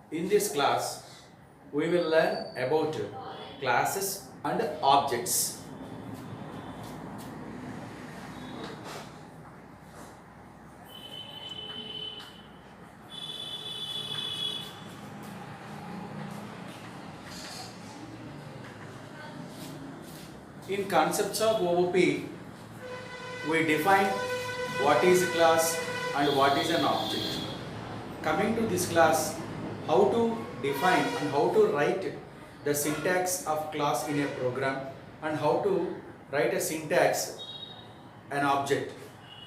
In this class, we will learn about classes and objects. In concepts of OOP, we define what is a class and what is an object. Coming to this class, how to define and how to write the syntax of class in a program and how to write a syntax an object.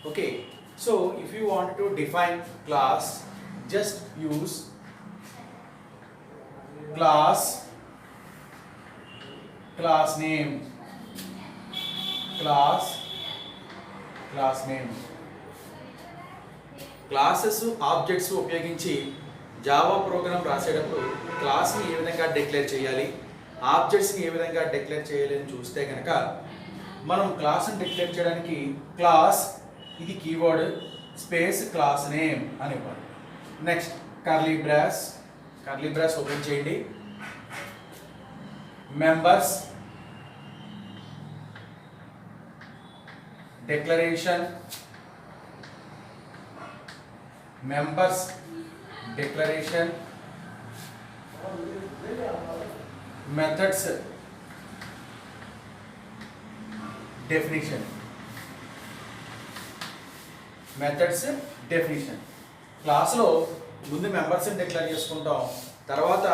Okay, so if you want to define class, just use class name, class name. Classes objects ఉపయోగించి Java programme రాసేటప్పుడు క్లాస్ని ఏ విధంగా declare చేయాలి, ఆబ్జెక్ట్స్ని ఏ విధంగా declare చేయాలి అని చూస్తే కనుక మనం క్లాస్ని డిక్లేర్ చేయడానికి క్లాస్ ఇది కీవర్డ్ స్పేస్ క్లాస్ నేమ్ అని ఇవ్వాలి. నెక్స్ట్ కర్లీ బ్రాస్ ఓపెన్ చేయండి. Members declaration methods definition class లో ముందు మెంబర్స్ ని డిక్లేర్ చేసుకుంటాం, తర్వాత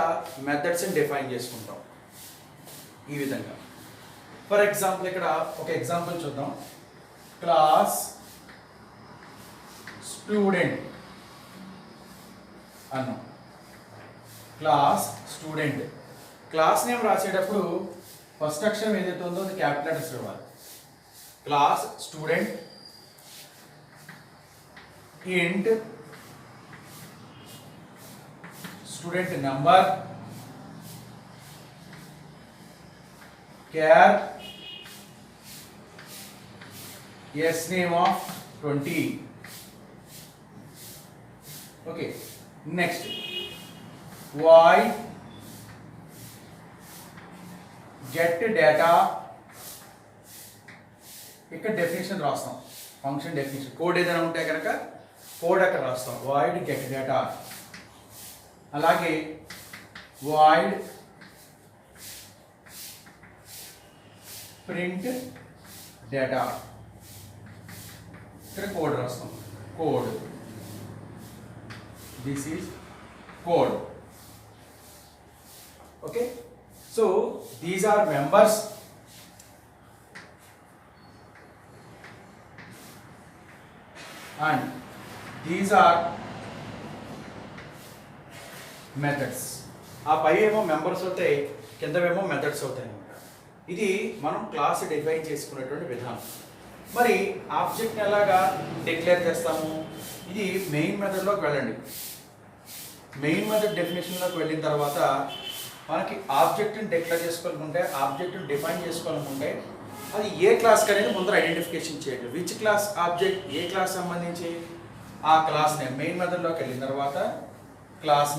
మెథడ్స్ ని డిఫైన్ చేసుకుంటాం. ఈ విధంగా ఫర్ ఎగ్జాంపుల్ ఇక్కడ ఒక ఎగ్జాంపుల్ చూద్దాం. క్లాస్ స్టూడెంట్ అన్నాం. క్లాస్ నేమ్ రాసేటప్పుడు ఫస్ట్ అక్షరం ఏదైతే ఉందో అది క్యాపిటల్ లెటర్స్ ఇవ్వాలి. Class student int student number char yes name of 20. Okay, next void get data. ఇక్కడ డెఫినేషన్ రాస్తాం, ఫంక్షన్ డెఫినేషన్. కోడ్ ఏదైనా ఉంటే కనుక కోడ్ అక్కడ రాస్తాం. void get data. అలాగే void print data. ఇక్కడ కోడ్ రాస్తాం. Code this is code. Okay, so these are members and these are methods. ఆ పై ఏమో మెంబర్స్ అవుతాయి, కిందవేమో మెథడ్స్ అవుతాయి అన్నమాట. ఇది మనం క్లాస్ డిఫైన్ చేసుకునేటువంటి విధానం. మరి ఆబ్జెక్ట్ని ఎలాగా డిక్లేర్ చేస్తాము? ఇది మెయిన్ మెథడ్లోకి వెళ్ళండి. మెయిన్ మెథడ్ డెఫినేషన్లోకి వెళ్ళిన తర్వాత మనకి ఆబ్జెక్ట్ని డిక్లేర్ చేసుకోవాలనుకుంటే, ఆబ్జెక్ట్ని డిఫైన్ చేసుకోవాలనుకుంటే అది ఏ క్లాస్కి అనేది ముందర ఐడెంటిఫికేషన్ చేయండి. Which class object, A class సంబంధించి ఆ క్లాస్ నేమ్. మెయిన్ మెథడ్లోకి వెళ్ళిన తర్వాత class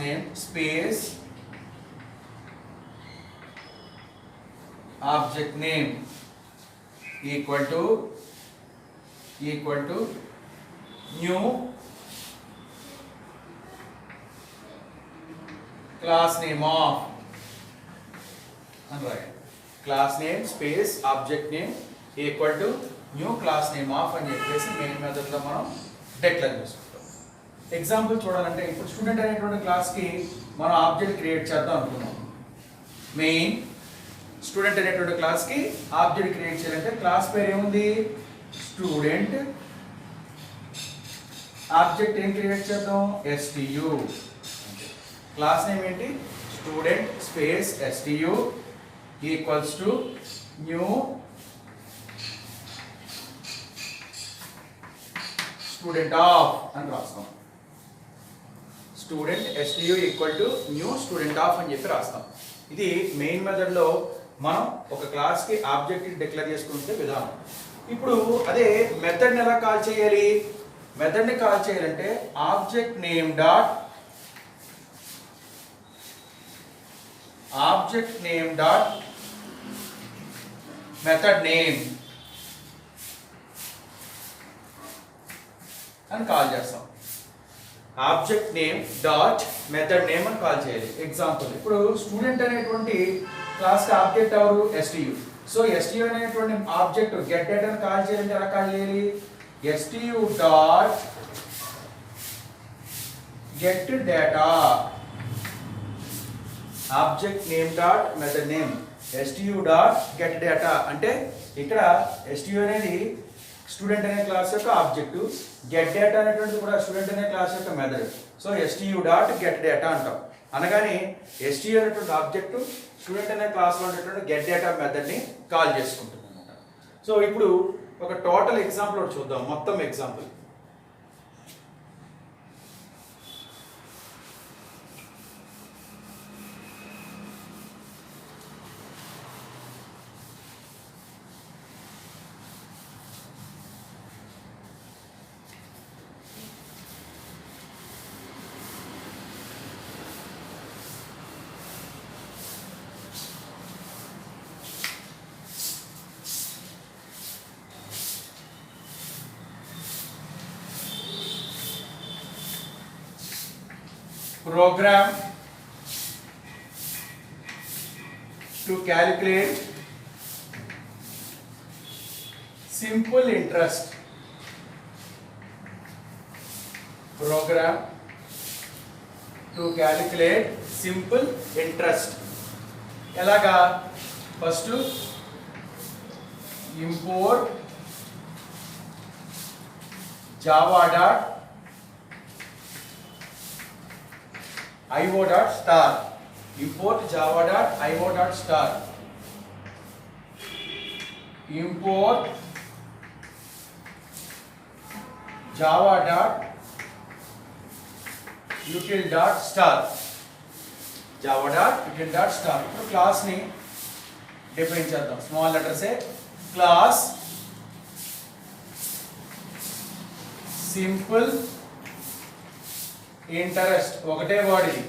name space object name equal to new class name of and write class name space object name equal to new class name of అని చెప్పేసి main method లో మనం declare చేసుకుంటాం. Example చూడాలంటే ఇప్పుడు student అనేటువంటి క్లాస్ కి మనం ఆబ్జెక్ట్ క్రియేట్ చేద్దాం అనుకున్నాం. మెయిన్ స్టూడెంట్ అనేటువంటి క్లాస్ కి ఆబ్జెక్ట్ క్రియేట్ చేయాలంటే క్లాస్ పేరు ఏముంది? స్టూడెంట్. ఆబ్జెక్ట్ ఏం క్రియేట్ చేద్దాం? STU. క్లాస్ నేమ్ ఏంటి? Student space STU equals to new student of అని రాస్తాం. Student STU equal to new student of అని చెప్పి రాస్తాం. ఇది మెయిన్ మెథడ్ లో మనం ఒక క్లాస్ కి ఆబ్జెక్ట్ డిక్లేర్ చేసుకుంటే విధానం. ఇప్పుడు అదే మెథడ్ ఎలా కాల్ చేయాలి? మెథడ్ ని కాల్ చేయాలంటే object name dot method name అని కాల్ చేస్తాం. Object name dot method name అని కాల్ చేయాలి. ఎగ్జాంపుల్, ఇప్పుడు స్టూడెంట్ అనేటువంటి క్లాస్ కి ఆబ్జెక్ట్ ఎవరు? STU. సో STU అనేటువంటి ఆబ్జెక్ట్ గెట్ డేటా అని కాల్ చేయాలంటే ఎలా కాల్ చేయాలి? STU dot get data, object name dot method name STU dot get data. అంటే ఇక్కడ STU అనేది స్టూడెంట్ అనే క్లాస్ యొక్క ఆబ్జెక్ట్, గెట్ డేటా అనేటువంటిది కూడా స్టూడెంట్ అనే క్లాస్ యొక్క method. So STU dot get data అంటాం. అనగానే STU అనేటువంటి ఆబ్జెక్ట్ స్టూడెంట్ అనే క్లాస్లో ఉండేటువంటి గెట్ డేటా మెథడ్ని కాల్ చేసుకుంటుంది అనమాట. సో ఇప్పుడు ఒక టోటల్ ఎగ్జాంపుల్ ఒకటి చూద్దాం, మొత్తం example. Program to calculate simple interest. Program to calculate simple interest. ఎలాగా? First import java dot io dot star. Import java dot io dot star. Import java dot util dot star. java dot util dot star. ఇప్పుడు class ని define చేద్దాం. Small letters ఏ class simple interest, ఒకటే word ఇది.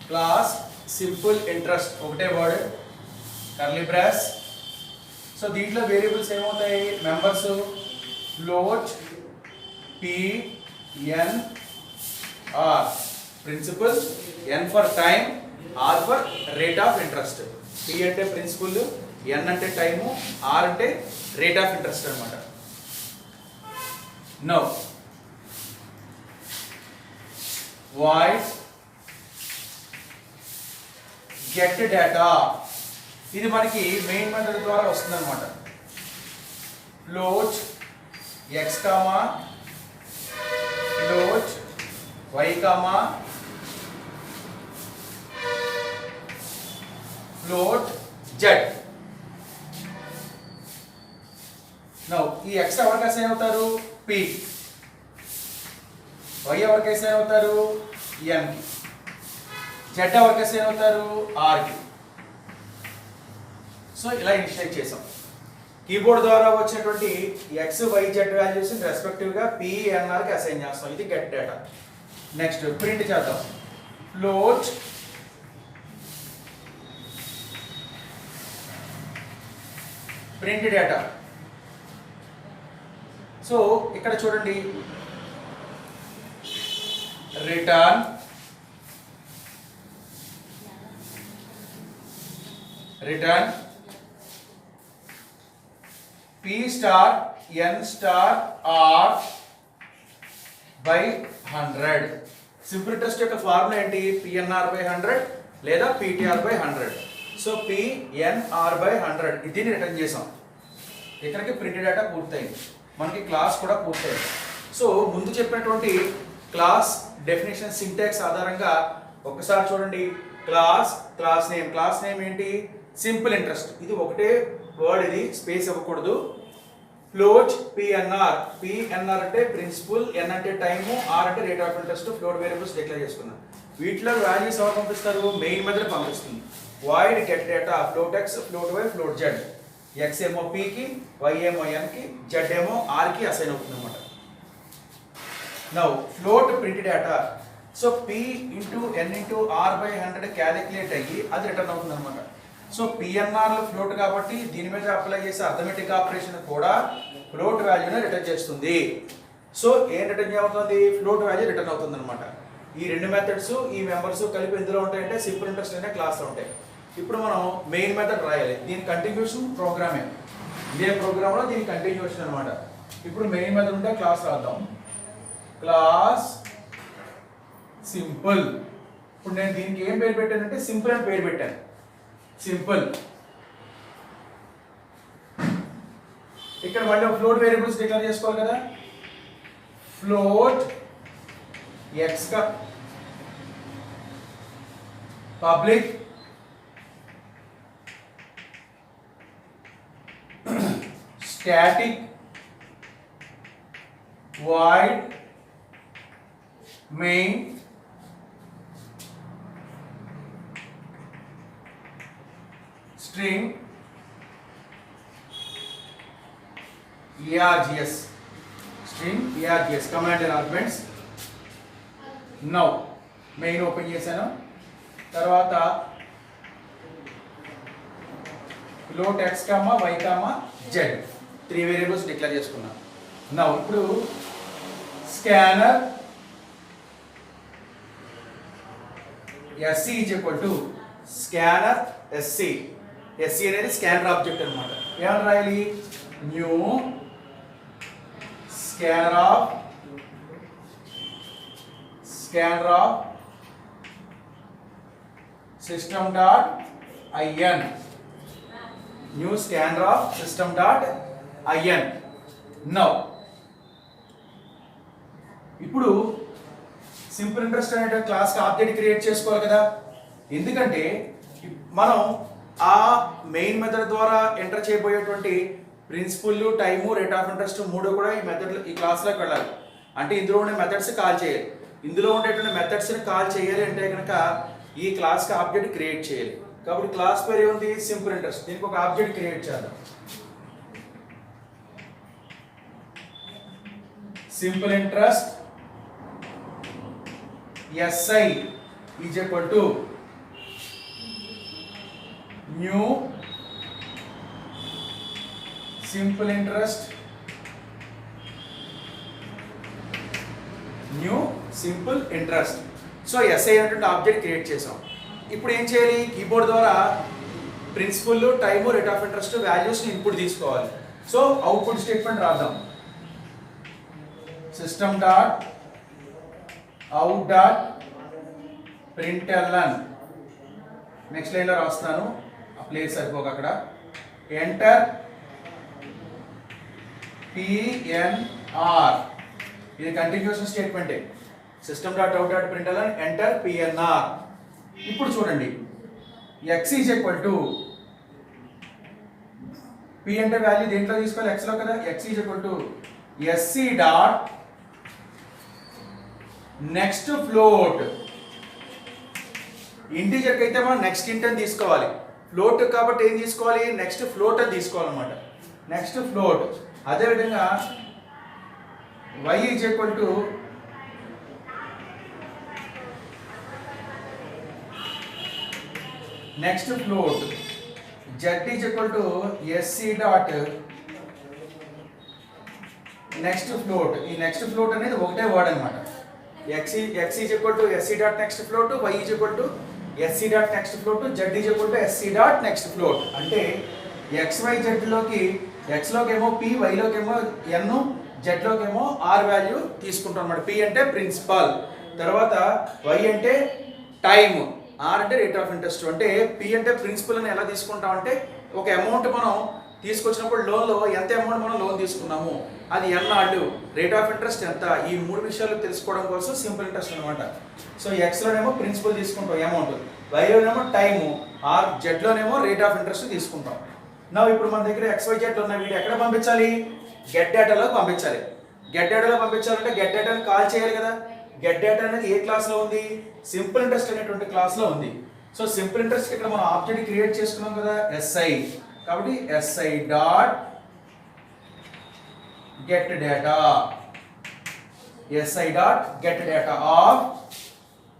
Class simple interest ఒకటే word, curly brace. So దీంట్లో variables ఏమవుతాయి? Members float, PNR, principal, N for time, R for rate of interest. P అంటే ప్రిన్సిపల్, N అంటే టైము, R అంటే rate of interest అన్నమాట. Now void get data, ఇది మనకి main method ద్వారా వస్తుంది అనమాట. float x comma float y comma float z. Now ఈ x ఎవరికి అసైన్ అవుతారు? p. y ఎవరికి అసైన్ అవుతారు? n కి. z ఎవరికి అసైన్ అవుతారు? r కి. సో ఇలా ఇనిషియేట్ చేసాం. కీబోర్డ్ ద్వారా వచ్చినటువంటి x y z values respective గా p n r కి అసైన్ చేస్తాం. ఇది గెట్ డేటా. నెక్స్ట్ ప్రింట్ చేద్దాం. Float print data. సో ఇక్కడ చూడండి, return p star n star r by 100. Simple interest యొక్క ఫార్ములా ఏంటి? PNR by 100 లేదా PTR by 100. So PNR by 100 దీన్ని రిటర్న్ చేసాం. ఇక్కడికి ప్రింట్ డేటా పూర్తయింది, మనకి క్లాస్ కూడా పూర్తయింది. సో ముందు చెప్పినటువంటి క్లాస్ డెఫినేషన్ సింటాక్స్ ఆధారంగా ఒక్కసారి చూడండి. క్లాస్ నేమ్ ఏంటి? Simple interest. ఇది ఒకటే వర్డ్, ఇది స్పేస్ ఇవ్వకూడదు. ఫ్లోట్ PNR అంటే ప్రిన్సిపల్, N అంటే టైము, R అంటే rate of interest. Float variables declare చేసుకున్నాం. వీటిలో వాల్యూస్ ఎవరు పంపిస్తారు? మెయిన్ మెథడ్ పంపిస్తుంది. void get data float x float y float z. x ఏమో p కి, y ఏమో n కి, z ఏమో r కి అసైన్ అవుతుంది అన్నమాట. Now float print data. So p into n into r by 100 calculate అయ్యి అది రిటర్న్ అవుతుంది అనమాట. సో పిఎన్ఆర్ లో ఫ్లోట్ కాబట్టి దీని మీద అప్లై చేసే అర్థమెటిక్ ఆపరేషన్ కూడా ఫ్లోట్ వాల్యూని రిటర్న్ చేస్తుంది. సో ఏం రిటర్న్ అవుతుంది? ఫ్లోట్ వాల్యూ రిటర్న్ అవుతుంది అనమాట. ఈ రెండు మెథడ్స్ ఈ మెంబర్స్ కలిపి ఎందులో ఉంటాయంటే సింపుల్ ఇంట్రెస్ట్ అనే క్లాస్లో ఉంటాయి. ఇప్పుడు మనం మెయిన్ మెథడ్ రాయాలి. దీని కంటిన్యూషన్ ప్రోగ్రామే, ఇదే ప్రోగ్రామ్లో దీని కంటిన్యూషన్ అనమాట. ఇప్పుడు మెయిన్ మెథడ్ ఉంటే క్లాస్ రాద్దాం. Class simple. ఇప్పుడు నేను దీనికి ఏం పేరు పెట్టానంటే సింపుల్ అని పేరు పెట్టాను. సింపుల్. ఇక్కడ మళ్ళీ ఫ్లోట్ వేరియబుల్స్ డిక్లేర్ చేసుకోవాలి కదా. ఫ్లోట్ ఎక్స్ కా public static void main string args, string args command and arguments. now main open చేశాను. తర్వాత float x, y, z 3 variables declare చేసుకున్నాను. now ఇప్పుడు scanner sc is equal to scanner sc. SC అనేది scanner object అన్నమాట. ఏమని రాయాలి? New scanner of system dot I N. New scanner of system dot I N. Now ఇప్పుడు simple interest అనే క్లాస్కి object create చేసుకోవాలి కదా. ఎందుకంటే మనం ఆ మెయిన్ మెథడ్ ద్వారా ఎంటర్ చేయబోయేటువంటి principal, time, rate of interest మూడు కూడా ఈ మెథడ్ ఈ క్లాస్లోకి వెళ్ళాలి. అంటే ఇందులో ఉండే మెథడ్స్ కాల్ చేయాలి. ఇందులో ఉండేటువంటి మెథడ్స్ని కాల్ చేయాలి అంటే కనుక ఈ క్లాస్కి ఆబ్జెక్ట్ క్రియేట్ చేయాలి. కాబట్టి క్లాస్ పేరు ఏముంది? Simple interest. దీనికి ఒక ఆబ్జెక్ట్ క్రియేట్ చేద్దాం. Simple interest SI is equal to new simple interest so S I అనేటువంటి ఆబ్జెక్ట్ క్రియేట్ చేసాం. ఇప్పుడు ఏం చేయాలి? కీబోర్డ్ ద్వారా principal, time, rate of interest వాల్యూస్ని ఇన్పుట్ తీసుకోవాలి. సో అవుట్పుట్ స్టేట్మెంట్ రాద్దాం. System dot out dot print L N. Next లైన్లో రాస్తాను, ఆ ప్లేస్ సరిపోక అక్కడ. Enter P N R. ఇది కంటిన్యూషన్ స్టేట్మెంటే. System dot out dot print L N enter P N R. ఇప్పుడు చూడండి, X is equal to P అంటే వాల్యూ దేంట్లో తీసుకోవాలి? ఎక్స్లో కదా. X is equal to SC dot next float. ఇంటీజర్కి అయితే మనం నెక్స్ట్ ఇంట్ అని తీసుకోవాలి. ఫ్లోట్ కాబట్టి ఏం తీసుకోవాలి? నెక్స్ట్ ఫ్లోట్ అని తీసుకోవాలన్నమాట. Next float. అదేవిధంగా y is equal to next float. z is equal to SC dot next float. ఈ నెక్స్ట్ ఫ్లోట్ అనేది ఒకటే వర్డ్ అనమాట. x is equal to SC dot next float, y is equal to SC dot next float, z is equal to SC dot next float. అంటే XYZ లోకి ఎక్స్లోకి ఏమో p, వైలోకి ఏమో n, జెడ్లోకి ఏమో r value తీసుకుంటాం అనమాట. p అంటే principal, తర్వాత y అంటే టైమ్, r అంటే రేట్ ఆఫ్ ఇంట్రెస్ట్. అంటే p అంటే ప్రిన్సిపల్ అని ఎలా తీసుకుంటాం అంటే ఒక అమౌంట్ మనం తీసుకొచ్చినప్పుడు లోన్లో ఎంత అమౌంట్ మనం లోన్ తీసుకున్నాము, అది ఎన్నాళ్ళు, రేట్ ఆఫ్ ఇంట్రెస్ట్ ఎంత, ఈ మూడు విషయాలు తెలుసుకోవడం కోసం సింపుల్ ఇంట్రెస్ట్ అనమాట. సో ఎక్స్లోనేమో ప్రిన్సిపల్ తీసుకుంటాం అమౌంట్, వైలోనేమో టైము, ఆర్ జెడ్లోనేమో రేట్ ఆఫ్ ఇంట్రెస్ట్ తీసుకుంటాం. నా ఇప్పుడు మన దగ్గర XYZ ఉన్న వీడియో ఎక్కడ పంపించాలి? గెట్ డేటాలోకి పంపించాలి. గెట్ డేటాలో పంపించాలంటే గెట్ డేటాని కాల్ చేయాలి కదా. గెట్ డేటా అనేది ఏ క్లాస్లో ఉంది? సింపుల్ ఇంట్రెస్ట్ అనేటువంటి క్లాస్లో ఉంది. సో సింపుల్ ఇంట్రెస్ట్ ఇక్కడ మనం ఆబ్జెక్ట్ క్రియేట్ చేసుకున్నాం కదా, SI. కాబట్టి SI dot get data. SI dot get data of,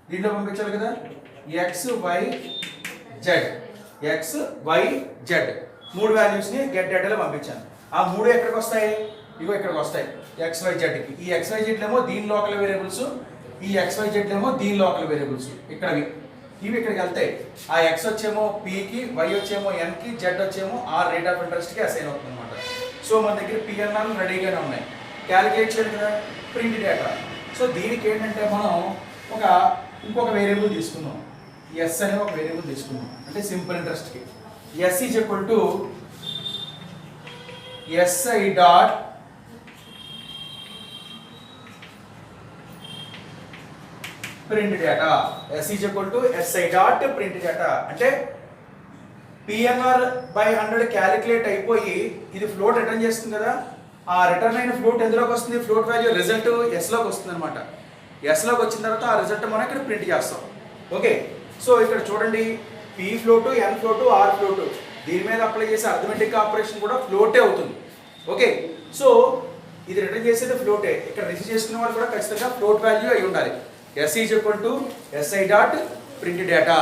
దీంట్లో పంపించాలి కదా, XYZ మూడు వాల్యూస్ని గెట్ డేటాలో పంపించాను. ఆ మూడు ఎక్కడికి వస్తాయి, ఇగో ఇక్కడికి వస్తాయి XYZకి. ఈ XYZ ఏమో దీని లోకల్ వేరియబుల్స్, ఈ XYZ ఏమో దీని లోకల్ వేరియబుల్స్ ఇక్కడవి, ఇవి ఇక్కడికి వెళ్తాయి. ఆ X వచ్చేమో Pకి, Y వచ్చేమో Nకి, Z వచ్చేమో R రేట్ ఆఫ్ ఇంట్రెస్ట్కి అసైన్ అవుతుంది అనమాట. సో మన దగ్గర PNR రెడీగానే ఉన్నాయి, క్యాలిక్యులేట్ చేయాలి కదా, ప్రింట్ డేటా. సో దీనికి ఏంటంటే మనం ఇంకొక వేరియబుల్ తీసుకున్నాం, S అనే ఒక వేరియబుల్ తీసుకున్నాం, అంటే సింపుల్ ఇంట్రెస్ట్కి. S is equal to SI dot print data. S is equal to SI dot print data అంటే PNR బై 100 క్యాలిక్యులేట్ అయిపోయి ఇది ఫ్లోట్ రిటర్న్ చేస్తుంది కదా, ఆ రిటర్న్ అయిన ఫ్లోట్ ఎందులోకి వస్తుంది, ఫ్లోట్ వాల్యూ రిజల్ట్ Sలోకి వస్తుంది అనమాట. Sలోకి వచ్చిన తర్వాత ఆ రిజల్ట్ మనం ఇక్కడ ప్రింట్ చేస్తాం. ఓకే, సో ఇక్కడ చూడండి, P float, N float, R float, దీని మీద అప్లై చేసే అర్థమెటిక్ ఆపరేషన్ కూడా ఫ్లోటే అవుతుంది. ఓకే, సో ఇది రిటర్న్ చేసేది ఫ్లోటే, ఇక్కడ రిసీవ్ చేసుకునే వాళ్ళు కూడా ఖచ్చితంగా ఫ్లోట్ వాల్యూ అయి ఉండాలి. S is equal to SI dot print data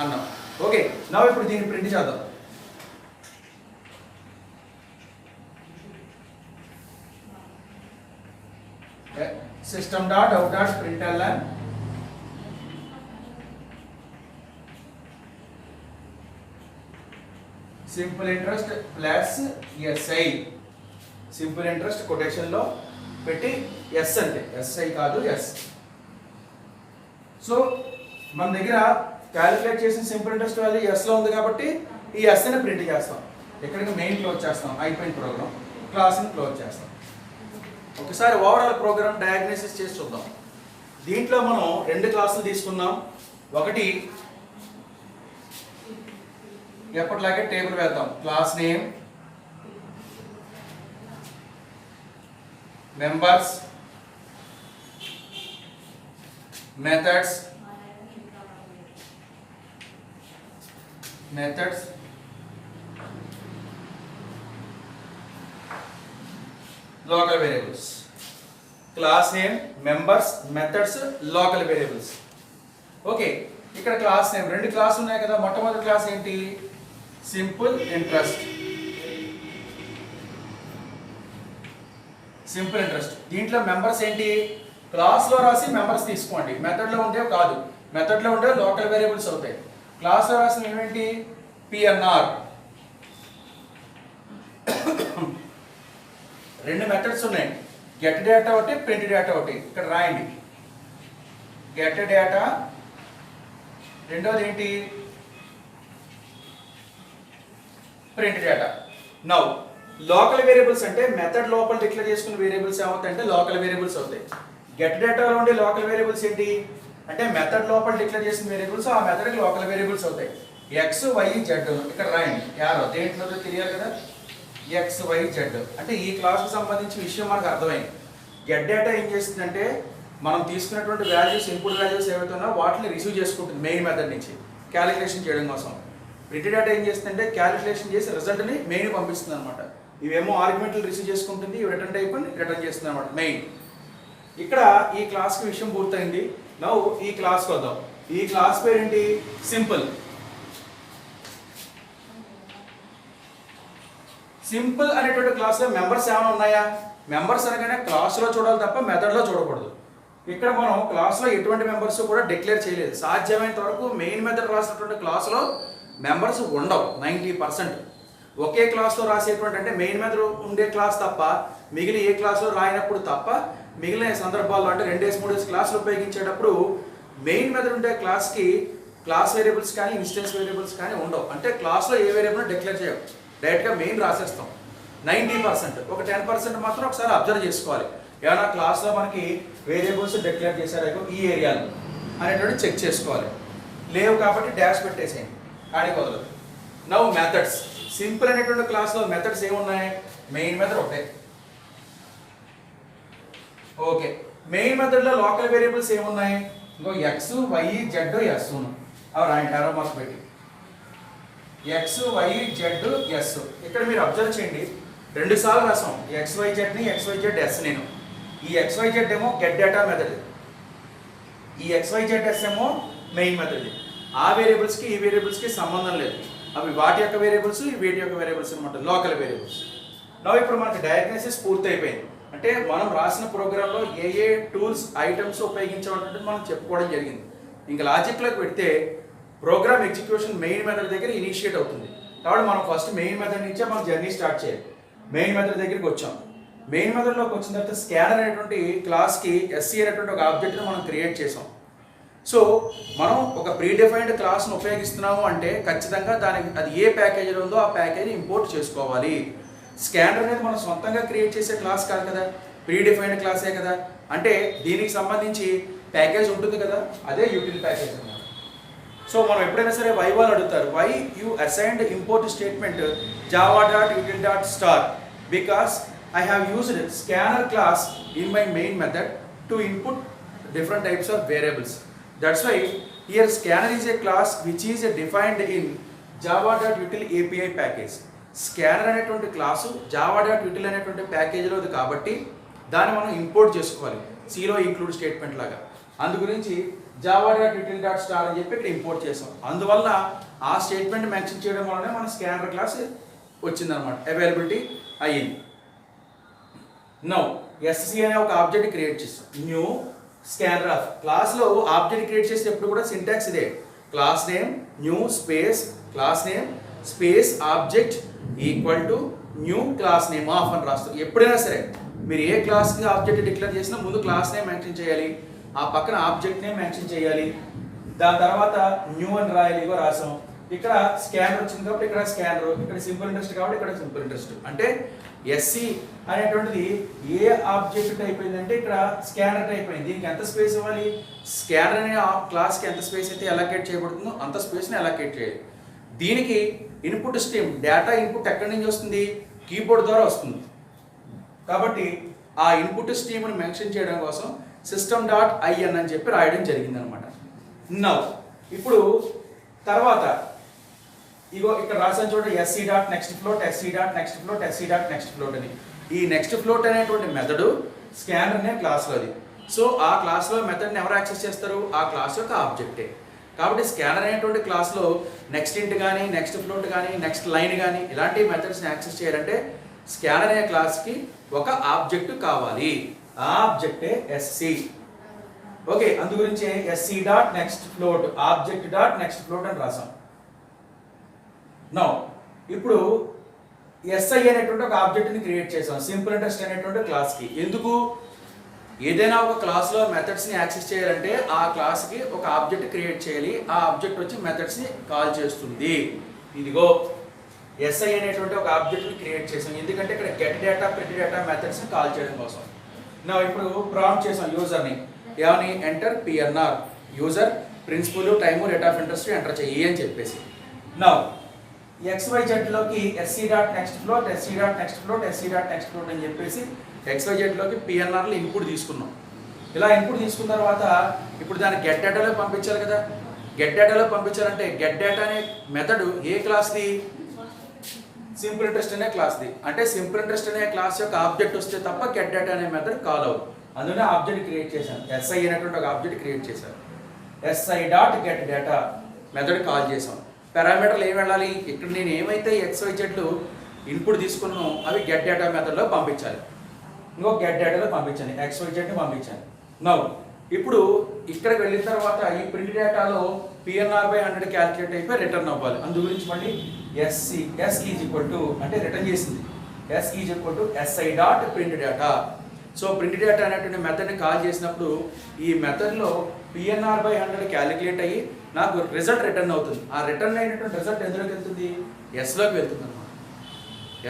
అన్నాం. ఓకే, నా ఇప్పుడు దీన్ని ప్రింట్ చేద్దాం. System dot out dot println simple interest plus SI, simple interest quotation లో పెట్టి S అంటే SI కాదు S. సో మన దగ్గర క్యాలిక్యులేట్ చేసిన సింపుల్ ఇంట్రెస్ట్ వాల్యూ S లో ఉంది కాబట్టి ఈ S ని ప్రింట్ చేస్తాం. ఇక్కడికి మెయిన్ క్లోజ్ చేస్తాం, అయిపోయిన ప్రోగ్రామ్, క్లాస్ని క్లోజ్ చేస్తాం. ఒకసారి ఓవరాల్ ప్రోగ్రామ్ డయాగ్నోసిస్ చేసి చూద్దాం. దీంట్లో మనం రెండు క్లాసులు తీసుకున్నాం. ఒకటి ఎప్పటిలాగే టేబుల్ వేద్దాం, class name, members, methods, local variables. Class name, members, methods, local variables. Okay, ఇక్కడ క్లాస్ నేమ్ రెండు క్లాసులు ఉన్నాయి కదా. మొట్టమొదటి క్లాస్ ఏంటి, సింపుల్ ఇంట్రెస్ట్. సింపుల్ ఇంట్రెస్ట్ దీంట్లో మెంబర్స్ ఏంటి, క్లాస్లో రాసి మెంబర్స్ తీసుకోండి, మెథడ్లో ఉండేవి కాదు. మెథడ్లో ఉండే లోకల్ వేరియబుల్స్ అవుతాయి. క్లాస్లో రాసిన ఏమేంటి, PNR. రెండు మెథడ్స్ ఉన్నాయి, గెట్ డేటా ఒకటి, ప్రింట్ డేటా ఒకటి. ఇక్కడ రాయండి, గెట్ డేటా, రెండోది ఏంటి, print data. Now local variables అంటే మెథడ్ లోపల డిక్లేర్ చేసుకున్న వేరియబుల్స్ ఏమవుతాయి అంటే లోకల్ వేరియబుల్స్ అవుతాయి. గెట్ డేటాలో ఉండే లోకల్ వేరియబుల్స్ ఏంటి అంటే మెథడ్ లోపల డిక్లేర్ చేసిన వేరియబుల్స్, ఆ మెథడ్కి లోకల్ వేరియబుల్స్ అవుతాయి. XYZ ఇక్కడ రాయండి, యారో దేంట్లో తెలియాలి కదా, XYZ అంటే ఈ క్లాస్కి సంబంధించిన విషయం మనకు అర్థమైంది. గెట్ డేటా ఏం చేస్తుందంటే మనం తీసుకున్నటువంటి వాల్యూస్, ఇన్పుట్ వాల్యూస్ ఏవైతే ఉన్నాయో వాటిని రిసీవ్ చేసుకుంటుంది మెయిన్ మెథడ్ నుంచి క్యాలిక్యులేషన్ చేయడం కోసం. ప్రింట్ డేటా ఏం చేస్తుందంటే క్యాలిక్యులేషన్ చేసి రిజల్ట్ని మెయిన్ పంపిస్తుంది అనమాట. ఇవేమో ఆర్గ్యుమెంట్లు రిసీవ్ చేసుకుంటుంది, ఇవి రిటర్న్ టైప్ రిటర్న్ చేస్తుంది అనమాట మెయిన్. ఇక్కడ ఈ క్లాస్కి విషయం పూర్తయింది. నౌ ఈ క్లాస్కి వద్దాం. ఈ క్లాస్ పేరు ఏంటి, సింపుల్. సింపుల్ అనేటువంటి క్లాస్లో మెంబర్స్ ఏమైనా ఉన్నాయా, మెంబర్స్ అనగానే క్లాస్లో చూడాలి తప్ప మెథడ్లో చూడకూడదు. ఇక్కడ మనం క్లాస్లో ఎటువంటి మెంబర్స్ కూడా డిక్లేర్ చేయలేదు. సాధ్యమైనంత వరకు మెయిన్ మెథడ్ రాసినటువంటి క్లాస్లో మెంబర్స్ ఉండవు 90%. ఒకే క్లాస్లో రాసేటువంటి అంటే మెయిన్ మెథడ్ ఉండే క్లాస్ తప్ప మిగిలిన ఏ క్లాస్లో రాయినప్పుడు తప్ప మిగిలిన సందర్భాల్లో అంటే 2-3 క్లాసులు ఉపయోగించేటప్పుడు మెయిన్ మెథడ్ ఉండే క్లాస్కి క్లాస్ వేరియబుల్స్ కానీ ఇన్స్టెన్స్ వేరియబుల్స్ కానీ ఉండవు. అంటే క్లాస్లో ఏ వేరియబుల్ డిక్లేర్ చేయం, డైరెక్ట్గా మెయిన్ రాసేస్తాం 90%. ఒక 10% మాత్రం ఒకసారి అబ్జర్వ్ చేసుకోవాలి, ఏమైనా క్లాస్లో మనకి వేరియబుల్స్ డిక్లేర్ చేశారు ఈ ఏరియాలో అనేటువంటి చెక్ చేసుకోవాలి. లేవు కాబట్టి డాష్ పెట్టేసేయండి, ఆడికి వదలదు. Now methods. సింపుల్ అనేటువంటి క్లాస్లో మెథడ్స్ ఏమున్నాయి, మెయిన్ మెథడ్ ఒకటే. ఓకే, మెయిన్ మెథడ్లో లోకల్ వేరియబుల్స్ ఏమున్నాయి, ఇంకో XYZ S అవి రాయండి, ఎర్రర్ మార్క్ పెట్టి XYZ S. ఇక్కడ మీరు అబ్జర్వ్ చేయండి, 2 సార్లు రాసాం XYZ ని XYZ S నేను. ఈ XYZ ఏమో గెట్ డేటా మెథడ్, ఈ XYZS ఏమో మెయిన్ మెథడ్. ఆ వేరియబుల్స్కి ఈ వేరియబుల్స్కి సంబంధం లేదు, అవి వాటి యొక్క వేరియబుల్స్, వీటి యొక్క వేరియబుల్స్ అనమాట, లోకల్ వేరియబుల్స్. నా ఇప్పుడు మనకి డయాగ్నోసిస్ పూర్తి అయిపోయింది. అంటే మనం రాసిన ప్రోగ్రాంలో ఏ టూల్స్ ఐటమ్స్ ఉపయోగించాలంటే మనం చెప్పుకోవడం జరిగింది. ఇంకా లాజిక్లోకి పెడితే ప్రోగ్రామ్ ఎగ్జిక్యూషన్ మెయిన్ మెథడ్ దగ్గర ఇనిషియేట్ అవుతుంది. కాబట్టి మనం ఫస్ట్ మెయిన్ మెథడ్ నుంచే మనం జర్నీ స్టార్ట్ చేయాలి. మెయిన్ మెథడ్ దగ్గరికి వచ్చాం. మెయిన్ మెథడ్లోకి వచ్చిన తర్వాత స్కానర్ అనేటువంటి క్లాస్కి SC అనేటువంటి ఒక ఆబ్జెక్ట్ని మనం క్రియేట్ చేసాం. సో మనం ఒక ప్రీడిఫైన్డ్ క్లాస్ను ఉపయోగిస్తున్నాము అంటే ఖచ్చితంగా దానికి అది ఏ ప్యాకేజీలో ఉందో ఆ ప్యాకేజీ ఇంపోర్ట్ చేసుకోవాలి. స్కానర్ అనేది మనం సొంతంగా క్రియేట్ చేసే క్లాస్ కాదు కదా, ప్రీడిఫైన్డ్ క్లాసే కదా. అంటే దీనికి సంబంధించి ప్యాకేజ్ ఉంటుంది కదా, అదే యూటిల్ ప్యాకేజ్ అన్నమాట. సో మనం ఎప్పుడైనా సరే వై వాళ్ళు అడుగుతారు, why you assigned import statement java.util.star because I have used scanner class in my main method to input different types of variables. That's why here scanner is a class which is defined in java.util API package. Scanner అనేటువంటి class java.util అనేటువంటి ప్యాకేజీలో ఉంది కాబట్టి దాన్ని మనం import చేసుకోవాలి సిలో include statement లాగా. అందు గురించి java.util.star అని చెప్పి ఇక్కడ ఇంపోర్ట్ చేసాం. అందువల్ల ఆ స్టేట్మెంట్ మెన్షన్ చేయడం వల్లనే మన స్కానర్ క్లాస్ వచ్చిందనమాట, అవైలబిలిటీ అయ్యింది. నౌ SC అనే ఒక ఆబ్జెక్ట్ క్రియేట్ చేస్తాం. న్యూ స్కానర్ ఆఫ్ క్లాస్లో ఆబ్జెక్ట్ క్రియేట్ చేసేటప్పుడు కూడా సింటాక్స్ ఇదే, class name new space class name space object equal to new class name of అని రాస్తారు. ఎప్పుడైనా సరే మీరు ఏ క్లాస్కి ఆబ్జెక్ట్ డిక్లేర్ చేసినా ముందు క్లాస్ నేమ్ మెన్షన్ చేయాలి, ఆ పక్కన ఆబ్జెక్ట్ నేమ్ మెన్షన్ చేయాలి, దాని తర్వాత న్యూ అని రాయాలి. ఇగో రాసాం. ఇక్కడ స్కానర్ వచ్చింది కాబట్టి ఇక్కడ స్కానర్, ఇక్కడ సింపుల్ ఇంట్రెస్ట్ కాబట్టి ఇక్కడ సింపుల్ ఇంట్రెస్ట్. అంటే SC అనేటువంటిది ఏ ఆబ్జెక్ట్ టైప్ అయిందంటే ఇక్కడ స్కానర్ టైప్ అయింది. దీనికి ఎంత స్పేస్ ఇవ్వాలి, స్కానర్ అనే క్లాస్కి ఎంత స్పేస్ అయితే అలొకేట్ చేయబడుతుందో అంత స్పేస్ని అలొకేట్ చేయాలి. దీనికి ఇన్పుట్ స్ట్రీమ్ డేటా ఇన్పుట్ ఎక్కడి నుంచి వస్తుంది, కీబోర్డ్ ద్వారా వస్తుంది. కాబట్టి ఆ ఇన్పుట్ స్ట్రీమ్ని మెన్షన్ చేయడం కోసం system.in అని చెప్పి రాయడం జరిగిందనమాట. నౌ ఇప్పుడు తర్వాత ఇగో ఇక్కడ రాసాను చూడండి, SC.next float, SC.next float, SC.next float అని. ఈ నెక్స్ట్ ఫ్లోట్ అనేటువంటి మెథడ్ స్కానర్ అనే క్లాస్లోది. సో ఆ క్లాస్లో మెథడ్ని ఎవరు యాక్సెస్ చేస్తారు, ఆ క్లాస్ యొక్క ఆబ్జెక్టే. కాబట్టి స్కానర్ అనేటువంటి క్లాస్లో నెక్స్ట్ ఇంట్ కానీ, నెక్స్ట్ ఫ్లోట్ కానీ, నెక్స్ట్ లైన్ కానీ ఇలాంటి మెథడ్స్ని యాక్సెస్ చేయాలంటే స్కానర్ అనే క్లాస్కి ఒక ఆబ్జెక్ట్ కావాలి. ఆ ఆబ్జెక్టే SC. ఓకే, అందు గురించి SC.next float ఆబ్జెక్ట్.next float అని రాసాం. నౌ ఇప్పుడు SI అనేటువంటి ఒక ఆబ్జెక్ట్ని క్రియేట్ చేసాం సింపుల్ ఇంట్రెస్ట్ అనేటువంటి క్లాస్కి. ఎందుకు, ఏదైనా ఒక క్లాస్లో మెథడ్స్ని యాక్సెస్ చేయాలంటే ఆ క్లాస్కి ఒక ఆబ్జెక్ట్ క్రియేట్ చేయాలి, ఆ ఆబ్జెక్ట్ వచ్చి మెథడ్స్ని కాల్ చేస్తుంది. ఇదిగో SI అనేటువంటి ఒక ఆబ్జెక్ట్ని క్రియేట్ చేసాం ఎందుకంటే ఇక్కడ గెట్ డేటా ప్రింట్ డేటా మెథడ్స్ని కాల్ చేయడం కోసం. నా ఇప్పుడు ప్రాంప్ట్ చేసాం యూజర్ని, ఏమని enter PNR user principal time rate of interest enter చెయ్యి అని చెప్పేసి. నా XYZలోకి SC.next float, SC.next float, SC.next float అని చెప్పేసి XYZలోకి PNRలు ఇన్పుట్ తీసుకున్నాం. ఇలా ఇన్పుట్ తీసుకున్న తర్వాత ఇప్పుడు దాన్ని గెట్ డేటాలో పంపించాలి కదా. గెట్ డేటాలో పంపించాలంటే గెట్ డేటా అనే మెథడ్ ఏ క్లాస్ది, సింపుల్ ఇంట్రెస్ట్ అనే క్లాస్ది. అంటే సింపుల్ ఇంట్రెస్ట్ అనే క్లాస్ యొక్క ఆబ్జెక్ట్ వస్తే తప్ప గెట్ డేటా అనే మెథడ్ కాల్ అవ్వదు. అందులో ఆబ్జెక్ట్ క్రియేట్ చేశాను, SI అనేటువంటి ఒక ఆబ్జెక్ట్ క్రియేట్ చేశాను. SI.getData మెథడ్ కాల్ చేసాం. పారామీటర్లు ఏమి వెళ్ళాలి, ఇక్కడ నేను ఏమైతే XYZలు ఇన్పుట్ తీసుకున్నానో అవి గెట్ డేటా మెథడ్లో పంపించాలి. ఇంకో గెట్ డేటాలో పంపించాను, XYZని పంపించాను. నౌ ఇప్పుడు ఇక్కడికి వెళ్ళిన తర్వాత ఈ ప్రింట్ డేటాలో PNR/100 క్యాలిక్యులేట్ అయిపోయి రిటర్న్ అవ్వాలి. అందు గురించి మళ్ళీ S ఈజ్ ఈక్వల్ టు అంటే రిటర్న్ చేసింది S is equal to SI.printData. So print data అనేటువంటి మెథడ్ని కాల్ చేసినప్పుడు ఈ మెథడ్లో PNR/100 క్యాలిక్యులేట్ అయ్యి నాకు రిజల్ట్ రిటర్న్ అవుతుంది. ఆ రిటర్న్ అయినటువంటి రిజల్ట్ ఎందులోకి వెళ్తుంది, Sలోకి వెళ్తుంది అనమాట.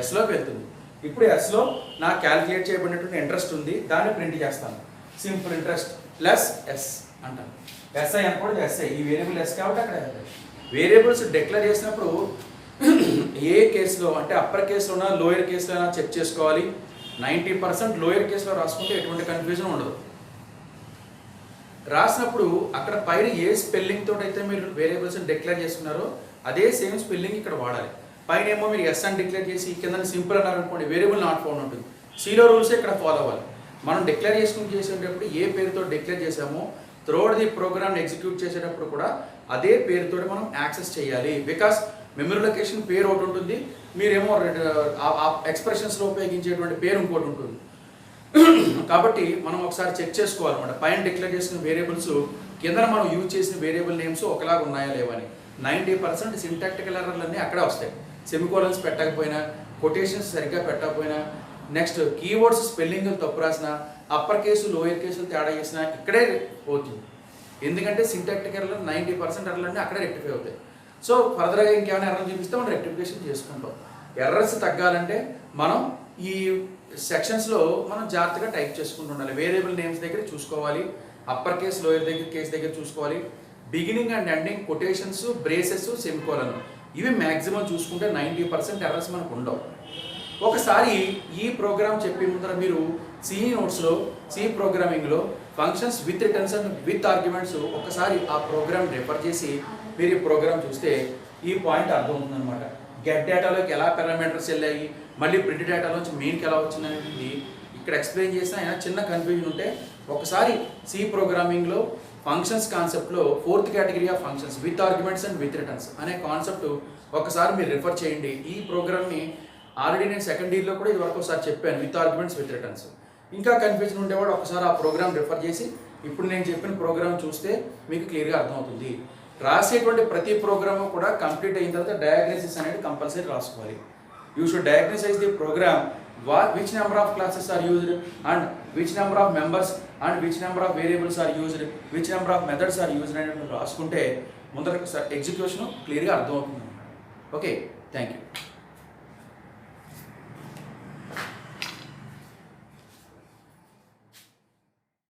Sలోకి వెళ్తుంది. ఇప్పుడు Sలో నా క్యాలిక్యులేట్ చేయబడినటువంటి ఇంట్రెస్ట్ ఉంది, దాన్ని ప్రింట్ చేస్తాను. సింపుల్ ఇంట్రెస్ట్ ప్లస్ S అంటాను. SI అనుకోండి, SI ఈ వేరియబుల్ S కాబట్టి అక్కడ వేరియబుల్స్ డిక్లేర్ చేసినప్పుడు ఏ కేసులో అంటే అప్పర్ కేసులోనా లోయర్ కేసులోనా చెక్ చేసుకోవాలి. 90% లోయర్ కేసులో రాసుకుంటే ఎటువంటి కన్ఫ్యూజన్ ఉండదు. రాసినప్పుడు అక్కడ పైన ఏ స్పెల్లింగ్ తోటి అయితే మీరు వేరియబుల్స్ని డిక్లేర్ చేసుకున్నారో అదే సేమ్ స్పెల్లింగ్ ఇక్కడ వాడాలి. పైన ఏమో మీరు S అని డిక్లేర్ చేసి కింద సింపుల్ అన్నారు అనుకోండి, వేరియబుల్ నాట్ ఫౌండ్ ఉంటుంది. సిలో రూల్స్ ఇక్కడ ఫాలో అవ్వాలి. మనం డిక్లరేషన్ చేసేటప్పుడు ఏ పేరుతో డిక్లేర్ చేసామో త్రూఅవుట్ ది ప్రోగ్రామ్ ఎగ్జిక్యూట్ చేసేటప్పుడు కూడా అదే పేరుతో మనం యాక్సెస్ చేయాలి. బికాస్ మెమరీ లొకేషన్ పేరు ఒకటి ఉంటుంది, మీరేమో ఎక్స్ప్రెషన్స్లో ఉపయోగించేటువంటి పేరు ఇంకోటి ఉంటుంది. కాబట్టి మనం ఒకసారి చెక్ చేసుకోవాలన్నమాట. పైన డిక్లేర్ చేసిన వేరియబుల్స్ కింద మనం యూజ్ చేసిన వేరియబుల్ నేమ్స్ ఒకలాగా ఉన్నాయా లేవని. 90% సింటాక్టికల్ ఎర్రర్లన్నీ అక్కడే వస్తాయి. సెమికోలన్స్ పెట్టకపోయినా, కొటేషన్స్ సరిగ్గా పెట్టకపోయినా, నెక్స్ట్ కీవర్డ్స్ స్పెల్లింగ్ తప్పు రాసిన, అప్పర్ కేసు లోయర్ కేసులు తేడా చేసినా ఇక్కడే పోతుంది. ఎందుకంటే సింటాక్టిక్ ఎర్రర్లు 90% ఎర్రర్లన్నీ అక్కడే రెక్టిఫై అవుతాయి. సో ఫర్దర్గా ఇంకేమైనా ఎర్రర్లు చూపిస్తే మనం రెక్టిఫికేషన్ చేసుకుంటాం. ఎర్రర్స్ తగ్గాలంటే మనం ఈ సెక్షన్స్లో మనం జాగ్రత్తగా టైప్ చేసుకుంటూ ఉండాలి. వేరియబుల్ నేమ్స్ దగ్గర చూసుకోవాలి, అప్పర్ కేసు లోయర్ కేసు దగ్గర చూసుకోవాలి, beginning and ending quotations, braces, semicolon ఇవి మ్యాక్సిమం చూసుకుంటే 90% ఎర్రర్స్ మనకు ఉండవు. ఒకసారి ఈ ప్రోగ్రామ్ చెప్పే ముందర మీరు సి నోట్స్లో, సి ప్రోగ్రామింగ్లో functions with returns and with arguments ఒకసారి ఆ ప్రోగ్రామ్ రెఫర్ చేసి మీరు ఈ ప్రోగ్రామ్ చూస్తే ఈ పాయింట్ అర్థం అవుతుందన్నమాట. గెట్ డేటాలోకి ఎలా పారామీటర్స్ వెళ్ళాయి, మళ్ళీ ప్రింట్ డేటాలోంచి మెయిన్కి ఎలా వచ్చింది అనేది ఇక్కడ ఎక్స్ప్లెయిన్ చేసిన చిన్న కన్ఫ్యూజన్ ఉంటే ఒకసారి సి ప్రోగ్రామింగ్లో ఫంక్షన్స్ కాన్సెప్ట్లో 4th category of functions with arguments and with returns అనే కాన్సెప్ట్ ఒకసారి మీరు రిఫర్ చేయండి. ఈ ప్రోగ్రామ్ని ఆల్రెడీ నేను సెకండ్ ఇయర్లో కూడా ఇది వరకు ఒకసారి చెప్పాను, విత్ ఆర్గ్యుమెంట్స్ విత్ రిటర్న్స్. ఇంకా కన్ఫ్యూజన్ ఉండేవాడు ఒకసారి ఆ ప్రోగ్రామ్ రిఫర్ చేసి ఇప్పుడు నేను చెప్పిన ప్రోగ్రామ్ చూస్తే మీకు క్లియర్గా అర్థమవుతుంది. రాసేటువంటి ప్రతి ప్రోగ్రాము కూడా కంప్లీట్ అయిన తర్వాత డయాగ్నోసిస్ అనేది కంపల్సరీ రాసుకోవాలి. You should diagnosize the program, which number of classes are used and which number of members and which number of variables are used, which number of methods are used అనేది రాసుకుంటే ముందర execution క్లియర్గా అర్థమవుతుంది. Okay, thank you.